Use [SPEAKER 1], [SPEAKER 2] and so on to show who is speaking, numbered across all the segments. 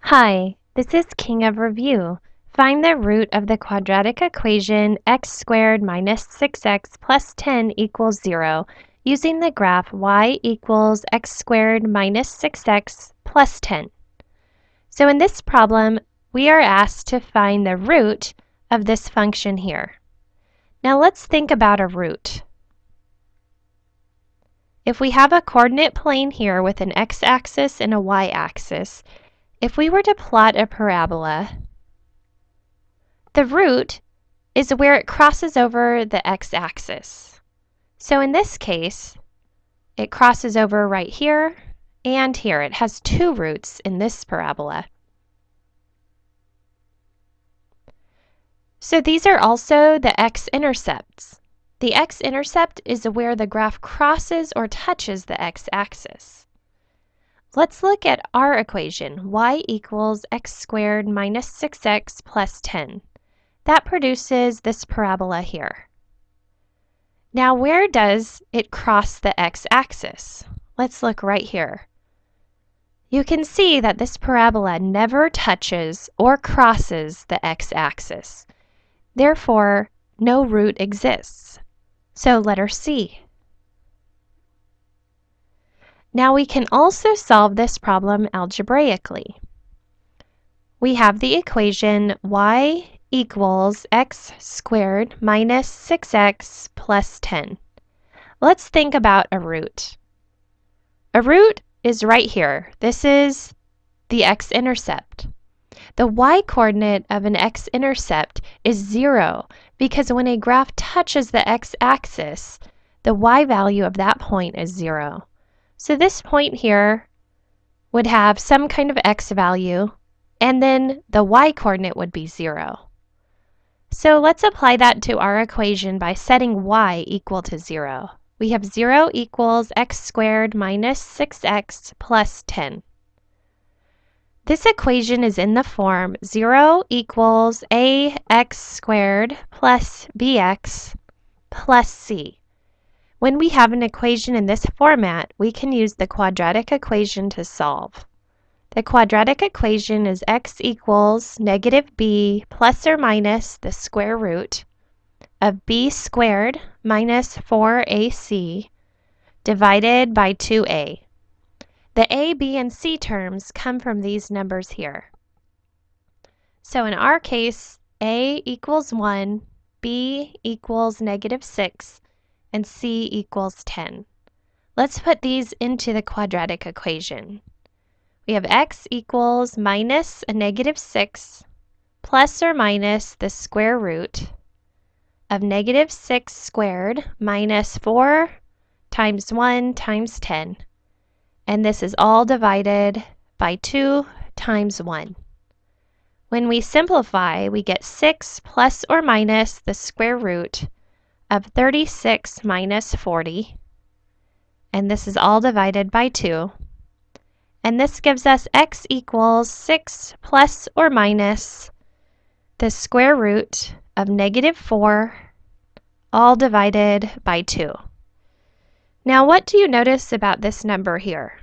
[SPEAKER 1] Hi, this is King of Review. Find the root of the quadratic equation x squared minus 6x plus 10 equals 0 using the graph y equals x squared minus 6x plus 10. So in this problem, we are asked to find the root of this function here. Now let's think about a root. If we have a coordinate plane here with an x-axis and a y-axis, if we were to plot a parabola, the root is where it crosses over the x-axis. So in this case, it crosses over right here and here. It has two roots in this parabola. So these are also the x-intercepts. The x-intercept is where the graph crosses or touches the x-axis. Let's look at our equation, y equals x squared minus 6x plus 10. That produces this parabola here. Now, where does it cross the x-axis? Let's look right here. You can see that this parabola never touches or crosses the x-axis. Therefore, no root exists. So letter C. Now we can also solve this problem algebraically. We have the equation y equals x squared minus 6x plus 10. Let's think about a root. A root is right here. This is the x-intercept. The y-coordinate of an x-intercept is 0 because when a graph touches the x-axis, the y value of that point is 0. So this point here would have some kind of x value, and then the y-coordinate would be 0. So let's apply that to our equation by setting y equal to 0. We have 0 equals x squared minus 6x plus 10. This equation is in the form 0 equals ax squared plus bx plus c. When we have an equation in this format, we can use the quadratic equation to solve. The quadratic equation is x equals negative b plus or minus the square root of b squared minus 4ac divided by 2a. The a, b, and c terms come from these numbers here. So in our case, a equals 1, b equals negative 6, and c equals 10. Let's put these into the quadratic equation. We have x equals minus a negative 6 plus or minus the square root of negative 6 squared minus 4 times 1 times 10. And this is all divided by 2 times 1. When we simplify, we get 6 plus or minus the square root of 36 minus 40, and this is all divided by 2. And this gives us x equals 6 plus or minus the square root of negative 4, all divided by 2. Now, what do you notice about this number here?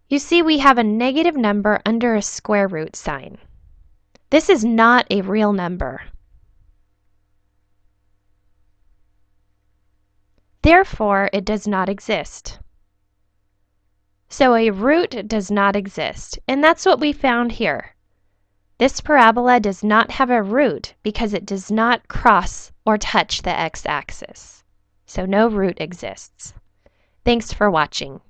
[SPEAKER 1] You see we have a negative number under a square root sign. This is not a real number. Therefore, it does not exist. So a root does not exist, and that's what we found here. This parabola does not have a root because it does not cross or touch the x-axis. So no root exists. Thanks for watching.